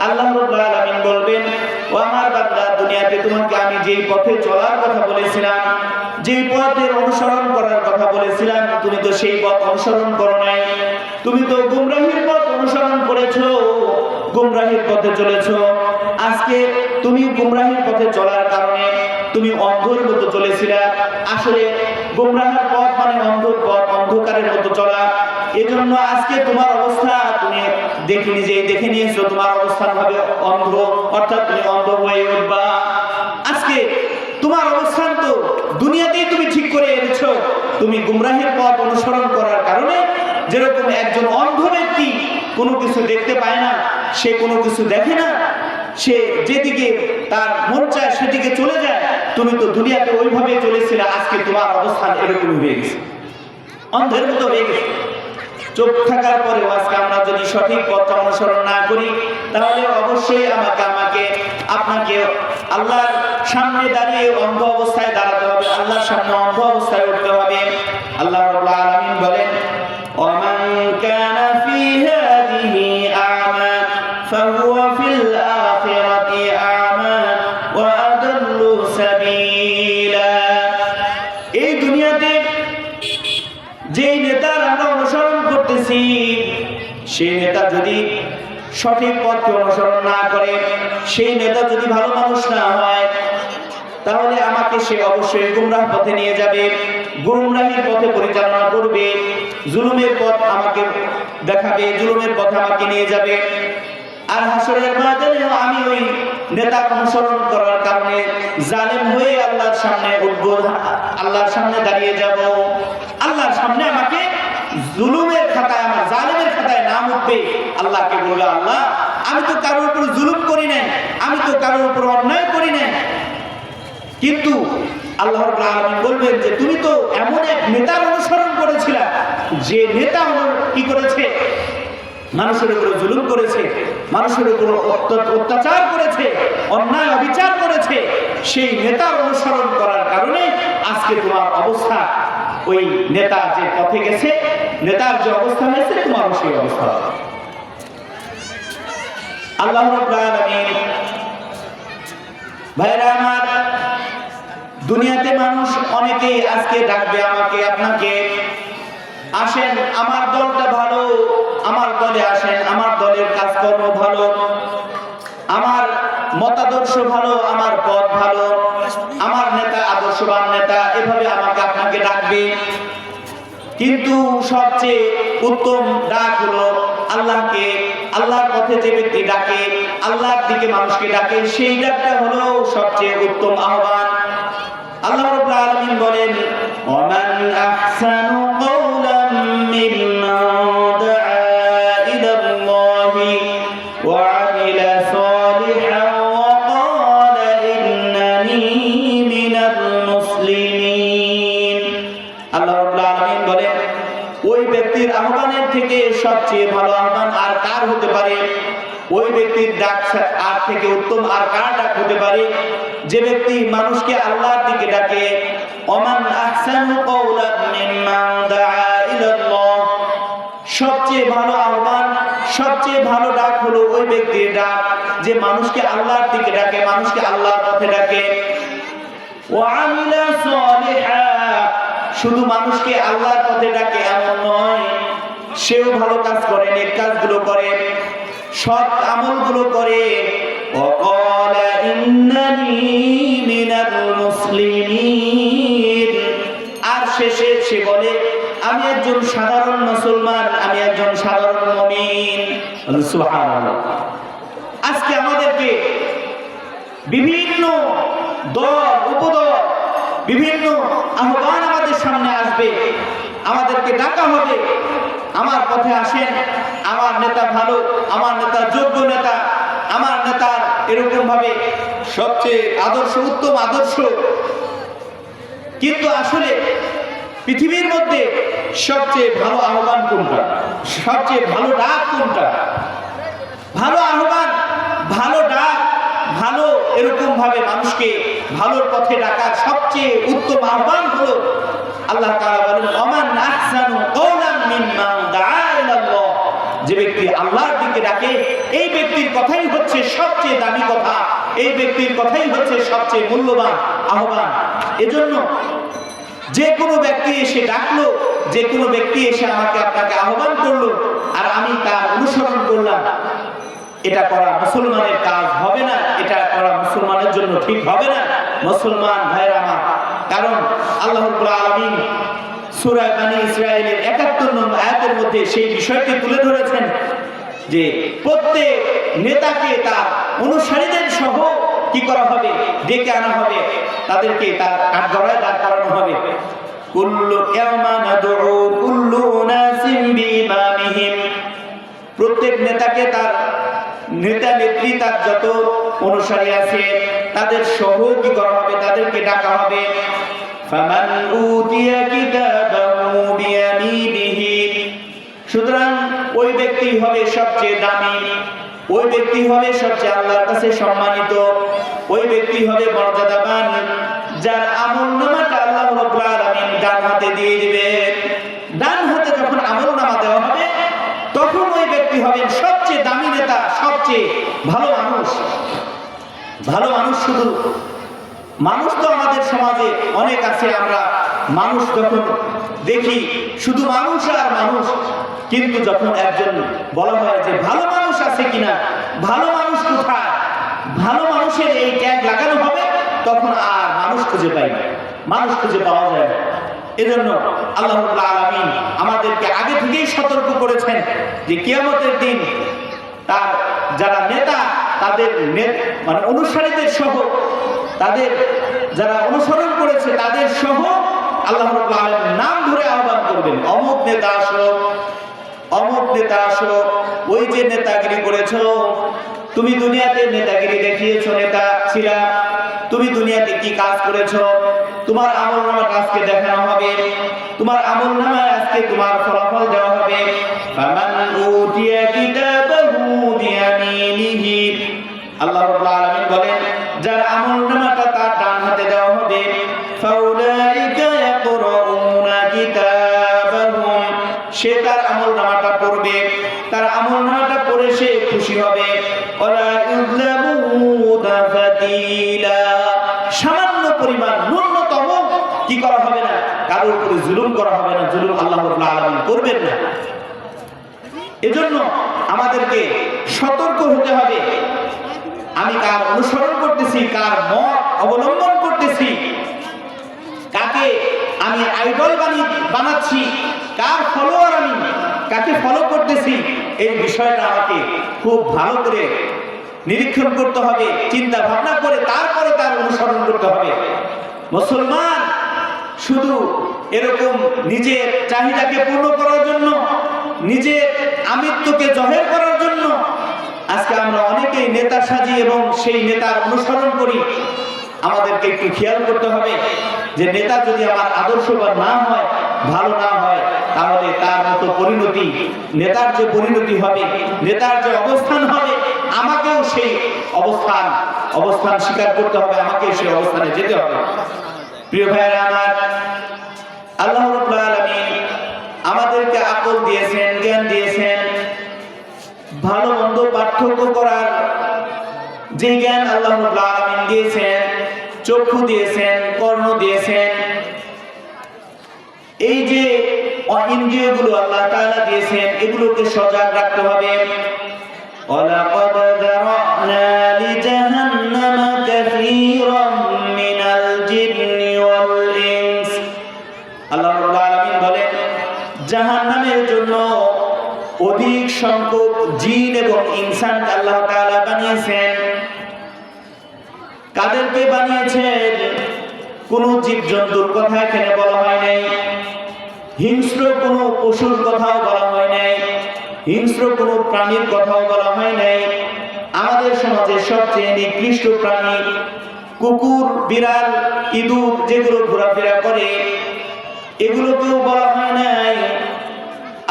S1: আল্লাহ রাব্বুল আলামিন বলবেন, ও আমার বান্দা, দুনিয়াতে তোমাকে আমি যেই পথে চলার কথা বলেছিলাম, যেই পথের অনুসরণ করার কথা বলেছিলাম, তুমি তো সেই পথ অনুসরণ করো নাই, তুমি তো গুমরাহির পথ অনুসরণ করেছো, গুমরাহির পথে চলেছো। আজকে তুমি গুমরাহির পথে চলার কারণে তুমি অন্ধের মতো চলেছিলে। আসলে গুমরাহের পথ মানে অন্ধের পথ, অন্ধকারের মতো চলা। এজন্য আজকে তোমার অবস্থা তুমি দেখে নিয়েছো, তোমার অবস্থান হবে অন্ধ, অর্থাৎ তুমি অন্ধ হয়ে উঠবা। আজকে তোমার অবস্থান তো দুনিয়াতেই তুমি ঠিক করে এনেছো, তুমি গুমরাহের পথ অনুসরণ করার কারণে যেরকম একজন অন্ধ ব্যক্তি কোনো কিছু দেখতে পায় না, সে কোনো কিছু দেখে না, সে যেদিকে তার মন চায় সেদিকে চলে যায়, তুমি তো দুনিয়াতে ওইভাবে চলেছিলে, আজকে তোমার অবস্থান এরকম হয়ে গেছে, অন্ধের মতো হয়ে গেছে। চোখ থাকার পরেও আজকে আমরা যদি সঠিক পথ অনুসরণ না করি, তাহলে অবশ্যই আপনাকে আল্লাহর সামনে দাঁড়িয়ে অন্ধ অবস্থায় দাঁড়াতে হবে, আল্লাহর সামনে অন্ধ অবস্থায় উঠতে হবে। আল্লাহ রাব্বুল আলামিন বলেন, ওমান কানা ফি হাযিহি আ'মা ফাহুয়া ফিল আখিরাতি আ'মা ওয়া আদাল্লু সাবিলা। এই দুনিয়াতে যেই নেতার আমরা অনুসরণ করতেছি, সেই নেতা যদি সঠিক পথকে অনুসরণ না করে, সেই নেতা যদি ভালো মানুষ না হয়, তাহলে আমাকে সে অবশ্যই গুমরাহ পথে নিয়ে যাবে, গুমরাহির পথে পরিচালনা করবে, জুলুমের পথ আমাকে দেখাবে, জুলুমের পথে আমাকে নিয়ে যাবে। আর হাসরের ময়দানে আমি ওই নেতা অনুসরণ করার কারণে জালেম হয়ে আল্লাহর সামনে উঠব, আল্লাহর সামনে দাঁড়িয়ে যাব, আল্লাহর সামনে আমাকে জুলুমের খাতায়, আমার জালেমের খাতায় নাম উঠবে। আল্লাহকে বলবে, আল্লাহ, আমি তো কারোর উপর জুলুম করি নাই, আমি তো কারোর উপর অন্যায় করি নাই, কিন্তু আল্লাহ রাব্বুল আলামিন বলবেন যে তুমি তো এমন এক নেতার অনুসরণ করেছিলা, যে নেতা কি করেছে, মানুষের উপর জুলুম করেছে, মানুষের উপর অত্যাচার করেছে, অন্যায় অবিচার করেছে, সেই নেতার অনুসরণ করার কারণে আজকে তোমার অবস্থা, ওই নেতা যে পথে গেছে, নেতার যে অবস্থা হয়েছে, তোমারও সেই অবস্থা। আল্লাহ রাব্বুল আলামিন, ভাইরা আমার, দুনিয়াতে মানুষ অনেকেই আজকে ডাকবে আমাকে আপনাকে, আসেন আমার দলটা ভালো, আমার দলে আসেন, আমার দলের কাজকর্ম ভালো, আমার মতাদর্শ ভালো, আমার পথ ভালো, আমার নেতা আদর্শবান নেতা, এভাবে আমাকে আপনাকে ডাকবে। কিন্তু সবচেয়ে উত্তম ডাক হলো আল্লাহকে, আল্লাহর পথে যে ব্যক্তি ডাকে, আল্লাহর দিকে মানুষকে ডাকে, সেই ডাকটা হলো সবচেয়ে উত্তম আহ্বান। আল্লাহ রাব্বুল আলামিন বলেন, ওয়ামান আহসানু কাওলাম মিম্মান দাআ ইলাল্লাহি ওয়া আমিলা সালিহান ওয়া ক্বালা ইন্নানি মিনাল মুসলিমিন। আল্লাহ রাব্বুল আলামিন বলেন, ওই ব্যক্তির আহ্বানের থেকে সবচেয়ে ভালো আহ্বান আর কার হতে পারে? ওই ব্যক্তির ডাক আর থেকে উত্তম আর কার ডাক হতে পারে? যে ব্যক্তি মানুষকে আল্লাহর দিকে ডাকে। ওমান আহসানু কাওলাম মিম্মান দাআ ইলাল্লাহ, সবচেয়ে ভালো আহ্বান, সবচেয়ে ভালো ডাক হলো ওই ব্যক্তির ডাক যে মানুষকে আল্লাহর দিকে ডাকে, মানুষকে আল্লাহর পথে ডাকে। ওয়া আমিলা সালিহা, শুধু মানুষকে আল্লাহর পথে ডাকে এমন নয়, সেও ভালো কাজ করে, নেক কাজগুলো করে, সৎ আমলগুলো করে। ওয়াকালা ইন্নানি মিনাল মুসলিমিন, আর শেষে সে বলে আমি একজন সাধারণ মুসলমান, আমি একজন সাধারণ মুমিন। সুবহানাল্লাহ। আজকে আমাদেরকে বিভিন্ন দল উপদল, বিভিন্ন আহ্বান আমাদের সামনে আসবে, আমাদেরকে ডাকা হবে, আমার পথে আসেন, আমার নেতা ভালো, আমার নেতা যোগ্য নেতা, আমার নেতার এরকম ভাবে সবচেয়ে আদর্শ, উত্তম আদর্শ। কিন্তু আসলে পৃথিবীর মধ্যে সবচেয়ে ভালো আহ্বান কোনটা? সবচেয়ে ভালো ডাক কোনটা? ভালো আহ্বান, ভালো ডাক, ভালো এরকম ভাবে মানুষকে ভালোর পথে ডাকার সবচেয়ে উত্তম আহ্বান হলো আল্লাহ তাআলা বলেন, ওমান আহসানু কাওলাম মিম্মান দাআ ইলাল্লাহ, যে ব্যক্তি আল্লাহর দিকে ডাকে এই ব্যক্তির কথাই হচ্ছে সবচেয়ে দামি কথা, এই ব্যক্তির কথাই হচ্ছে সবচেয়ে মূল্যবান আহ্বান। এজন্য যে কোনো ব্যক্তি এসে ডাকলো, যে কোনো ব্যক্তি এসে আমাকে আপনাকে আহ্বান করলো আর আমি তার অনুসরণ করলাম, এটা করা মুসলমানের কাজ হবে না, এটা করা মুসলমানের জন্য ঠিক হবে না মুসলমান ভাইরা আমার। কারণ আল্লাহ রাব্বুল আলামিন সূরা বনী ইসরাঈলের ৭১ নম্বর আয়াতের মধ্যে সেই বিষয়টি তুলে ধরেছেন যে প্রত্যেক নেতাকে তার অনুসারীদের সহ কি করা হবে? ডেকে আনা হবে, তাদেরকে তার কাঠগড়ায় দাঁড় করানো হবে। কুল্লু ইয়াওমা নাদউ কুল্লু উনাসিন বিইমামিহিম, প্রত্যেক নেতাকে তার নেতা নেত্রী, তার যত অনুসারী আছে তাদের সহ কি করা হবে? তাদেরকে ডাকা হবে। ফামান উতিয়া কিতাবাহু বিয়ামিনিহি, সুতরাং ওই ব্যক্তি হবে সবচেয়ে দামি, ওই ব্যক্তি হবে সবচেয়ে আল্লাহর কাছে সম্মানিত, ওই ব্যক্তি হবে মর্যাদাবান, যার আমলনামাটা আল্লাহ রাব্বুল আলামিন ডান হাতে দিয়ে দিবেন। ডান হাতে যখন আমলনামা দেওয়া হবে তখন ওই ব্যক্তি হবেন সবচেয়ে দামি নেতা, সবচেয়ে ভালো মানুষ। ভালো মানুষ শুধু মানুষ তো আমাদের সমাজে অনেক আছে, আমরা মানুষ যখন দেখি শুধু মানুষ আর মানুষ, কিন্তু যখন একজন বলা হয় যে ভালো মানুষ আছে কিনা, ভালো মানুষ কোথায়, ভালো মানুষের এই ট্যাগ লাগানো হবে, তখন আর মানুষ খুঁজে পাই না, মানুষ খুঁজে পাওয়া যায় না। এজন্য আল্লাহ রাব্বুল আলামিন আমাদেরকে আগে থেকেই সতর্ক করেছেন যে কিয়ামতের দিন তার যারা নেতা, তাদের মানে অনুসারীদের সহ, তাদের যারা অনুসরণ করেছে তাদের সহ আল্লাহ রাব্বুল আলামিন নাম ধরে আহ্বান করবেন, অমুক নেতা আসো, অমুক নেতা আসো। ওই যে নেতাগিরি করেছো, তুমি দুনিয়াতে নেতাগিরি দেখিয়েছো, নেতা ছিলা, তুমি দুনিয়াতে কি কাজ করেছো, তোমার আমলনামা আজকে দেখানো হবে, তোমার আমলনামায় আজকে তোমার ফলাফল দেওয়া হবে। ফামান উতিয়া কিতাবাহু বিয়ামিনিহি, আল্লাহ রাব্বুল আলামিন বলেন যার আমলনামাটা তার ডান হাতে দেওয়া হবে, ফাউলাইকা ইয়াকরাউনা কিতাবাহুম, সে তার আমলনামাটা পড়বে, তার আমলনামাটা পড়ে সে খুশি হবে। ওয়ালা ইউযলামুনা ফাতিলা, সামান্য পরিমাণ, ন্যূনতম কি করা হবে না, কারোর উপরে জুলুম করা হবে না, জুলুম আল্লাহ রাব্বুল আলামিন করবেন না। এজন্য আমাদেরকে সতর্ক হতে হবে, আমি কার অনুসরণ করতেছি, কার মত অবলম্বন করতেছি, কাকে আমি আইডল বানাচ্ছি, কার ফলোয়ার আমি, কাকে ফলো করতেছি, এই বিষয়টা আমাকে খুব ভালো করে নিরীক্ষণ করতে হবে, চিন্তা ভাবনা করে তারপরে তার অনুসরণ করতে হবে। মুসলমান শুধু এরকম নিজের চাহিদাকে পূর্ণ করার জন্য, নিজের আমিত্বকে জহের করার জন্য আজকে আমরা অনেকেই নেতা সাজি এবং সেই নেতার অনুসরণ করি। আমাদেরকে একটু খেয়াল করতে হবে যে নেতা যদি আমার আদর্শবান না হয়, ভালো না হয়, তাহলে তার মতো পরিণতি, নেতার যে পরিণতি হবে, নেতার যে অবস্থান হবে, আমাকেও সেই অবস্থান স্বীকার করতে হবে, আমাকেও সেই অবস্থানে যেতে হবে। প্রিয় ভাইরা আমার, আল্লাহ রাব্বুল আলামিন আমাদেরকে আকল দিয়েছেন, জ্ঞান দিয়েছেন, ভালো মন্দ পার্থক্য করার যে জ্ঞান আল্লাহ রাব্বুল আলামিন দিয়েছেন, চক্ষু দিয়েছেন, কর্ণ দিয়েছেন, এই যে ইন্দ্রিয়গুলো আল্লাহ তাআলা দিয়েছেন, এগুলোকে সজাগ রাখতে হবে। ওয়ালাকাদ যারানা লিজাহান্নামা কাসীরাম মিনাল জিন্নি ওয়াল ইনস। আল্লাহ রাব্বুল আলামিন বলেন, জাহান্নামের জন্য অধিক সংখ্যক জিন এবং ইনসান আল্লাহ তাআলা বানিয়েছেন। কাদেরকে বানিয়েছেন? কোন জীবজন্তুর কথা এখানে বলা হয় নাই, হিংস্র কোন পশুর কথাও বলা হয় নাই, হিংস্র কোন প্রাণীর কথাও বলা হয় নাই। আমাদের সমাজের সবচেয়ে নিকৃষ্ট প্রাণী কুকুর, বিড়াল, ইঁদুর যেগুলো ঘোরাফেরা করে, এগুলোকেও বলা হয় নাই।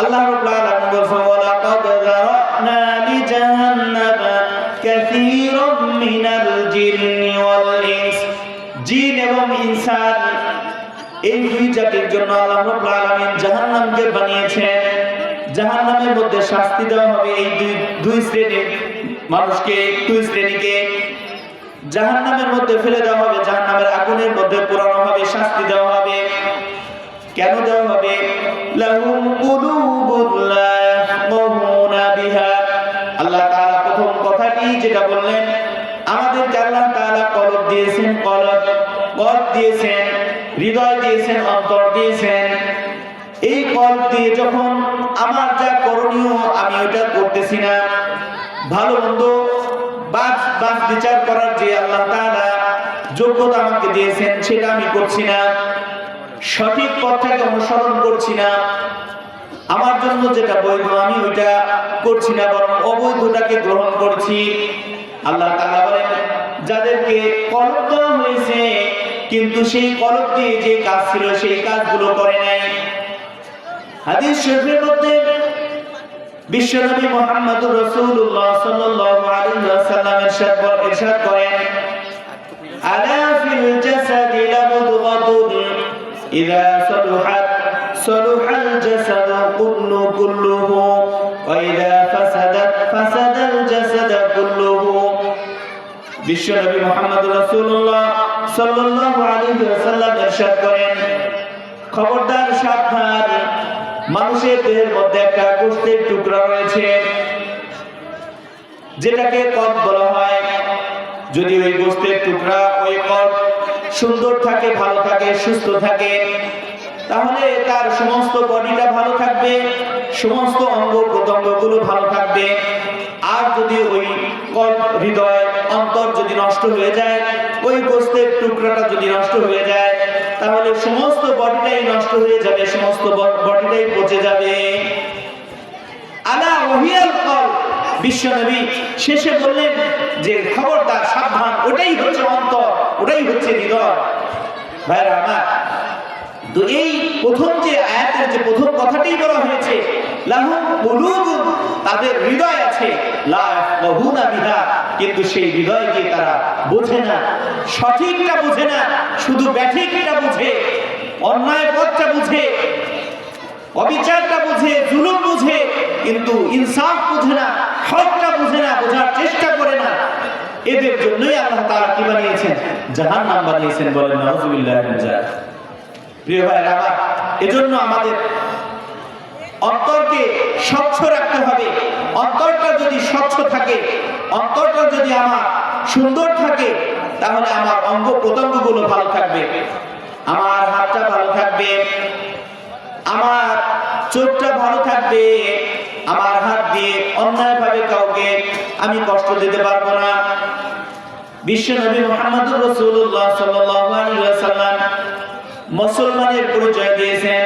S1: আল্লাহ রাব্বুল আলামিন বলেন, ওয়ালাকাদ যারানা লিজাহান্নামা কাসীরাম মিনাল জিন্নি ওয়াল ইনস। জিন এবং ইনসান এই দুই জাতির জন্য আল্লাহ রাব্বুল আলামিন জাহান্নামকে বানিয়েছেন। জাহান্নামের মধ্যে শাস্তি দেওয়া হবে এই দুই শ্রেণীর মানুষকে, দুই শ্রেণীকে জাহান্নামের মধ্যে ফেলে দেওয়া হবে, জাহান্নামের আগুনের মধ্যে পোড়ানো হবে, শাস্তি দেওয়া হবে। কেন দেওয়া হবে? লাহুম কুলুবুন লা ইয়াফকাহুনা বিহা। আল্লাহ তাআলা প্রথম কথাটি যেটা বললেন, আমাদেরকে আল্লাহ তাআলা কলব দিয়েছেন, কলব দিয়েছেন, হৃদয় দিয়েছেন, অন্তর দিয়েছেন। এই কলব দিয়ে যখন আমার যা করণীয় আমি ওটা করতেছি না, ভালো মন্দ বাছ বিচার করার যে আল্লাহ তাআলা যোগ্যতা আমাকে দিয়েছেন সেটা আমি করছি না, সঠিক পথটাকে অনুসরণ করছি না, আমার জন্য যেটা বৈধ আমি ওইটা করছি না, বরং অবৈধটাকে গ্রহণ করছি। আল্লাহ তাআলা বলেন, যাদেরকে কলব দেওয়া হয়েছে কিন্তু সেই কলব দিয়ে যে কাজ ছিল সেই কাজগুলো করে নাই। হাদিস শরীফের মধ্যে বিশ্বনবী মুহাম্মদুর রাসূলুল্লাহ সাল্লাল্লাহু আলাইহি ওয়াসাল্লাম ইরশাদ করেন, আলা ফিল জাসাদি লামুদগাতুন ইযা সালুহাত সালুহাল জাসাদু কুল্লুহু ওয়া ইযা ফাসাদাত ফাসাদাল জাসাদু কুল্লুহু। বিশ্বনবী মুহাম্মদুর রাসূলুল্লাহ সাল্লাল্লাহু আলাইহি ওয়াসাল্লাম ইরশাদ করেন, খবরদার, সাবধান, মানুষের দেহের মধ্যে একটা গোশতের টুকরা রয়েছে যেটাকে কলব বলা হয়। যদি ওই গোশতের টুকরা, ওই কলব সুন্দর থাকে, ভালো থাকে, সুস্থ থাকে, তাহলে তার সমস্ত বডিটা ভালো থাকবে, সমস্ত অঙ্গ প্রত্যঙ্গগুলো ভালো থাকবে। আর যদি ওই কলব, হৃদয়, অন্তর যদি নষ্ট হয়ে যায়, ওই গোশতের টুকরাটা যদি নষ্ট হয়ে যায়, তাহলে সমস্ত বডিটাই নষ্ট হয়ে যাবে, সমস্ত বডিটাই পচে যাবে। আলা ওয়াহিয়াল কলব। বিশ্বনবী শেষে বললেন যে খবরদার, সাবধান, ওটাই হচ্ছে অন্তর, ওটাই হচ্ছে হৃদয়। ভাইরা আমার, তো এই প্রথম যে আয়াতের যে প্রথম কথাটাই বলা হয়েছে, লাহুম কুলুবুন, তাদের হৃদয় আছে, লা ইয়াফকাহুনা বিহা, কিন্তু সেই হৃদয় দিয়ে তারা বোঝে না, সঠিকটা বোঝে না, শুধু ব্যাঠিকটা বুঝে, অন্যায় পথটা বুঝে, অবিচারটা বুঝে, জুলুম বুঝে, কিন্তু ইনসাফ বুঝে না, হকটা বুঝে না, বোঝার চেষ্টা করে না। এদের জন্যই আল্লাহ তাআলা কি বানিয়েছেন? জাহান্নাম বানিয়েছেন। বলেন নাউযুবিল্লাহি মিন যালিক। প্রিয় ভাইরা আমার, এজন্য আমাদের অন্তরকে স্বচ্ছ রাখতে হবে। অন্তরটা যদি স্বচ্ছ থাকে, অন্তরটা যদি আমার সুন্দর থাকে, তাহলে আমার অঙ্গ প্রত্যঙ্গগুলো ভালো থাকবে, আমার হাতটা ভালো থাকবে, আমার চোখটা ভালো থাকবে, আমার হাত দিয়ে অন্যায়ভাবে কাউকে আমি কষ্ট দিতে পারবো না। বিশ্বনবী মুহাম্মদুর রাসূলুল্লাহ সাল্লাল্লাহু আলাইহি ওয়াসাল্লাম মুসলমানের পরিচয় দিয়েছেন,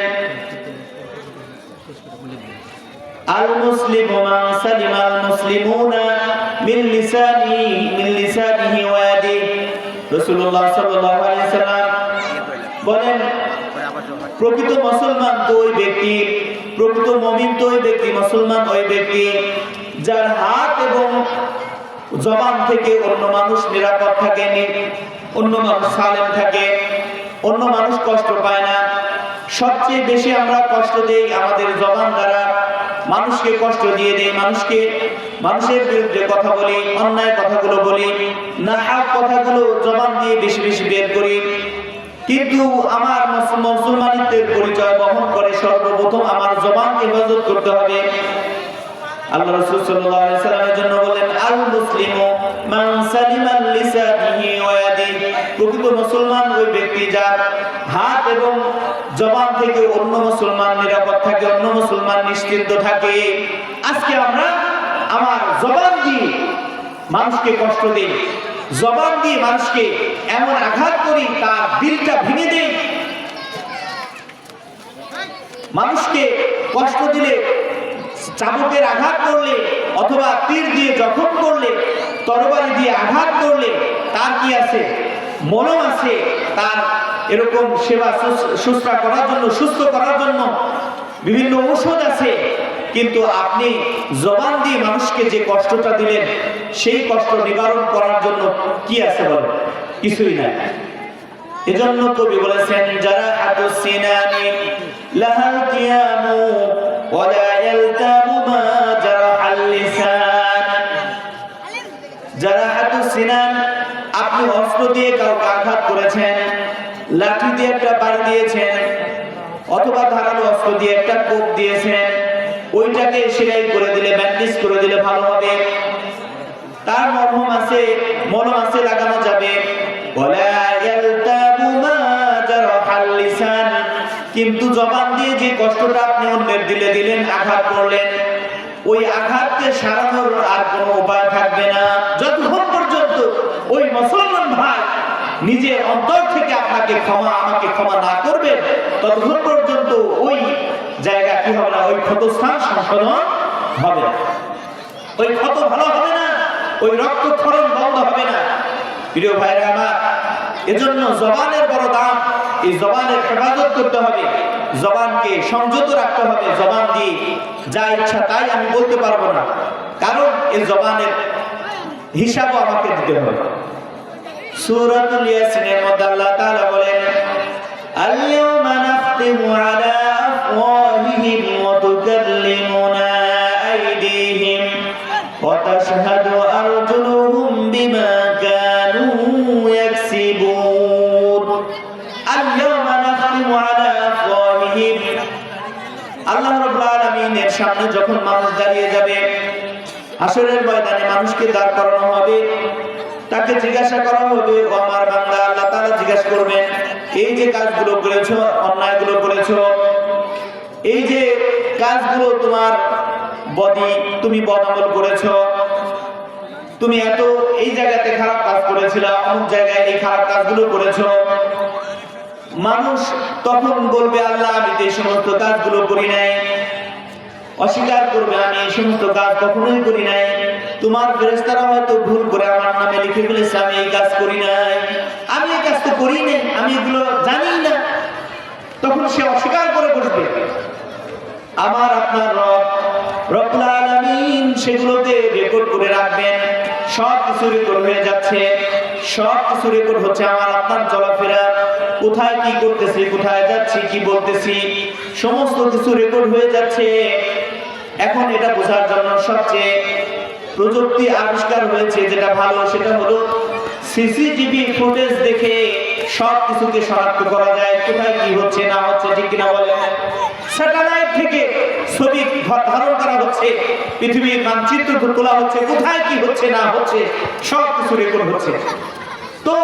S1: আল মুসলিমু মান সালিমাল মুসলিমুনা মিন লিসানিহি ওয়া ইয়াদিহি। রাসূলুল্লাহ সাল্লাল্লাহু আলাইহি ওয়াসাল্লাম বলেন, প্রকৃত মুসলমান তো ওই ব্যক্তি, প্রকৃত মুমিন তো ওই ব্যক্তি, মুসলমান ওই ব্যক্তি যার হাত এবং জবান থেকে অন্য মানুষ নিরাপদ থাকে, অন্য মানুষ সালেম থাকে, অন্য মানুষ কষ্ট পায় না। সবচেয়ে বেশি আমরা কষ্ট দেই আমাদের জবান দ্বারা, মানুষকে কষ্ট দিয়ে দেই, মানুষের বিরুদ্ধে কথা বলি, অন্যায় কথাগুলো বলি, নাহাক কথাগুলো জবান দিয়ে বেশি বেশি বের করি। কিন্তু আমার মুসলমানিত্বের পরিচয় বহন করে সর্বপ্রথম আমার জবানকে হেফাজত করতে হবে। আল্লাহ রাসূল সাল্লাল্লাহু আলাইহি ওয়াসাল্লামের জন্য বলেন, আল মুসলিমু মান সালিমাল লিসানিহি ওয়া ইয়াদিহি। প্রকৃত মুসলমান ওই ব্যক্তি যার হাত এবং জবান থেকে অন্য মুসলমান নিরাপদ থাকে, অন্য মুসলমান নিশ্চিন্ত থাকে। আজকে আমরা আমার জবান দিয়ে মানুষকে কষ্ট দেই, জবান দিয়ে মানুষকে এমন আঘাত করি তার দিলটা ভেঙে দেই। মানুষকে কষ্ট দিলে, চাবুকের আঘাত করলে, অথবা তীর দিয়ে জখম করলে, তরবারি দিয়ে আঘাত করলে তার কি আছে? মলম আছে, তার এরকম সেবা শুশ্রূষা করার জন্য, সুস্থ করার জন্য বিভিন্ন ঔষধ আছে। কিন্তু আপনি জবান দিয়ে মানুষকে যে কষ্টটা দিলেন, সেই কষ্ট নিবারণ করার জন্য কি আছে বলেন? কিছুই নাই। এজন্য কবি বলেছেন, যারা হাতুস সিনানি লাহাল কিয়ামু ওয়ালা ইয়ালতামু মা জারাহাল লিসান। যারা হাতুস সিনান, আপনি অস্ত্র দিয়ে কাউকে আঘাত করেছেন, লাঠি দিয়ে একটা বাড়ি দিয়েছেন, অথবা ধারালো অস্ত্র দিয়ে একটা কোপ দিয়েছেন, ওইটাকে সেলাই করে দিলে, ব্যান্ডেজ করে দিলে ভালো হবে। তার মলম আছে, মলম আছে, লাগানো যাবে। ওয়ালা ইয়ালতামু মা জারাহাল লিসান। কিন্তু জবান দিয়ে যে কষ্টটা আপনি অন্যের দিলে দিলেন, আঘাত করলেন, ওই আঘাতকে সারানোর আর কোনো উপায় থাকবে না যতক্ষণ পর্যন্ত ওই মুসলমান ভাই নিজের অন্তর থেকে আপনাকে আমাকে ক্ষমা না করবেন, ততক্ষণ পর্যন্ত ওই জায়গা কি হবে না, ওই ক্ষতস্থান সংশোধন হবে না, ওই ক্ষত ভালো হবে না, ওই রক্তক্ষরণ বন্ধ হবে না। প্রিয় ভাইরা আমার, এজন্য জবানের বড় দাম। এই জবানের হেফাজত করতে হবে, জবানকে সংযত রাখতে হবে। জবান দিয়ে যা ইচ্ছা তাই আমি বলতে পারবো না, কারণ এই জবানের হিসাবও আমাকে দিতে হবে। সূরাতুল ইয়াসিনের মধ্যে আল্লাহ তাআলা বলেন, আল-ইয়াওমা নাখতিমু আলা আফওয়াহিহিম ওয়া তুকাল্লিমুনা আইদিহিম ওয়া তাশহাদু আরজুলুহুম বিমা কানু ইয়াকসিবুন। আল-ইয়াওমা নাখতিমু আলা আফওয়াহিহিম। আল্লাহ রাব্বুল আলামিনের সামনে যখন মানুষ দাঁড়িয়ে যাবে, হাসরের ময়দানে মানুষকে দাঁড় করানো হবে, তাকে জিজ্ঞাসা করা হবে, ও আমার বান্দা, আল্লাহ তাআলা জিজ্ঞাসা করবেন, এই যে কাজগুলো করেছো, অন্যায়গুলো করেছো, এই যে কাজগুলো তোমার তুমি বদআমল করেছো, তুমি এত এই জায়গাতে খারাপ কাজ করেছিল, অমুক জায়গায় এই খারাপ কাজগুলো করেছো। মানুষ তখন বলবে, আল্লাহ আমি তো এই সমস্ত কাজগুলো করি নাই। অস্বীকার করবে, আমি এই সমস্ত কাজ কখনোই করি নাই। তোমার ফেরেশতারা হয়তো ভুল করে আমার নামে লিখে ফেলেছে, আমি এই কাজ করি নাই, আমি এই কাজ তো করি নাই, আমি এগুলো জানি না। তখন সে অস্বীকার করে বসবে। আমার আপনার রব্বুল আলামিন সেগুলোতে রেকর্ড করে রাখবেন। সব কিছু রেকর্ড হয়ে যাচ্ছে, সব কিছু রেকর্ড হচ্ছে। আমার আপনার চলাফেরা, কোথায় কি করতেছি, কোথায় যাচ্ছি, কি বলতেছি, সমস্ত কিছু রেকর্ড হয়ে যাচ্ছে। এখন এটা বোঝার জন্য সবচেয়ে প্রযুক্তি আবিষ্কার হয়েছে, যেটা ভালো, সেটা হলো সিসিটিভি ফুটেজ দেখে সব কিছুকে শনাক্ত করা যায়, কোথায় কি হচ্ছে না হচ্ছে, ঠিক কিনা বলেন? স্যাটেলাইট থেকে ছবি ধারণ করা হচ্ছে, পৃথিবীর মানচিত্র তোলা হচ্ছে, কোথায় কি হচ্ছে না হচ্ছে সব কিছু রেকর্ড হচ্ছে। তো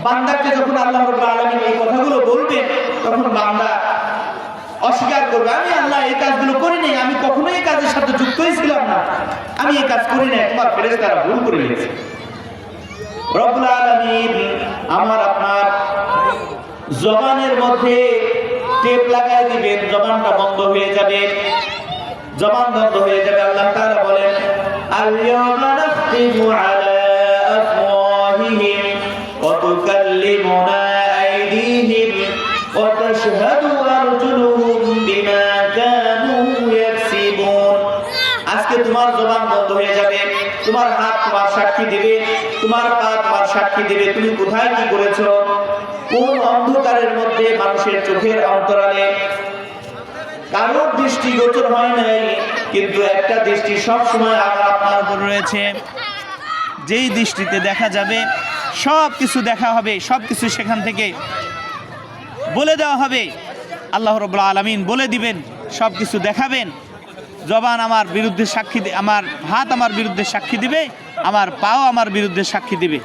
S1: বান্দাকে যখন আল্লাহ রাব্বুল আলামিন এই কথাগুলো বলবেন, তখন বান্দা অস্বীকার করবে, আমি আল্লাহ এই কাজগুলো করিনি, আমি কখনোই এই কাজের সাথে যুক্তই ছিলাম না, আমি এই কাজ করি না, তোমার ফেরেশতারা ভুল করে নিয়েছে। রব্বুল আলামিন আমার আপনার জবানের মধ্যে টেপ লাগাই দিবেন, জবানটা বন্ধ হয়ে যাবে, জবান বন্ধ হয়ে যাবে। আল্লাহ তাআলা বলেন, আল-ইয়াওমা নাখতিমু আলা আফওয়াহিহিম ওয়া তুকাল্লিমুনা আইদিহিম ওয়া তাশহাদু আরজুলুহুম বিমা কানু ইয়াকসিবুন। আজকে তোমার জবান বন্ধ হয়ে যাবে, তোমার হাত তোমার সাক্ষী দিবে, তোমার পা তোমার সাক্ষী দিবে, তুমি কোথায় কি করেছো, কোন অন্ধকারের মধ্যে মানুষের চোখের অন্তরালে কারোর দৃষ্টি গোচর হয় নাই, কিন্তু একটা দৃষ্টি সব সময় আমার আপনার উপর রয়েছে, যেই দৃষ্টিতে দেখা যাবে সব কিছু দেখা হবে, সব কিছু সেখান থেকে বলে দেওয়া হবে। আল্লাহ রাব্বুল আলামিন বলে দিবেন, সব কিছু দেখাবেন। জবান আমার বিরুদ্ধে সাক্ষী, আমার হাত আমার বিরুদ্ধে সাক্ষী দিবে, আমার পাও আমার বিরুদ্ধে সাক্ষী দিবে।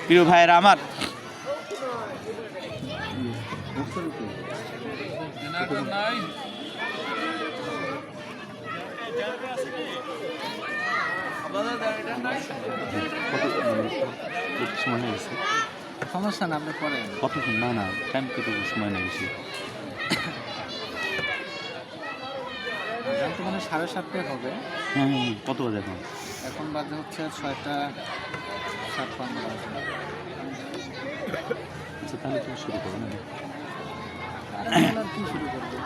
S1: প্রিয় ভাইয়েরা আমার,
S2: সমস্যা না, আপনি পরে
S3: কতক্ষণ? না না, টাইম কত সময় না বেশি।
S2: তো মানে 7:30 হবে।
S3: হ্যাঁ হ্যাঁ, কত বাজে এখন?
S2: এখন বাজে হচ্ছে 6:57।
S3: আচ্ছা, তাহলে তুমি শুরু করো না।
S2: কি শুরু করবো?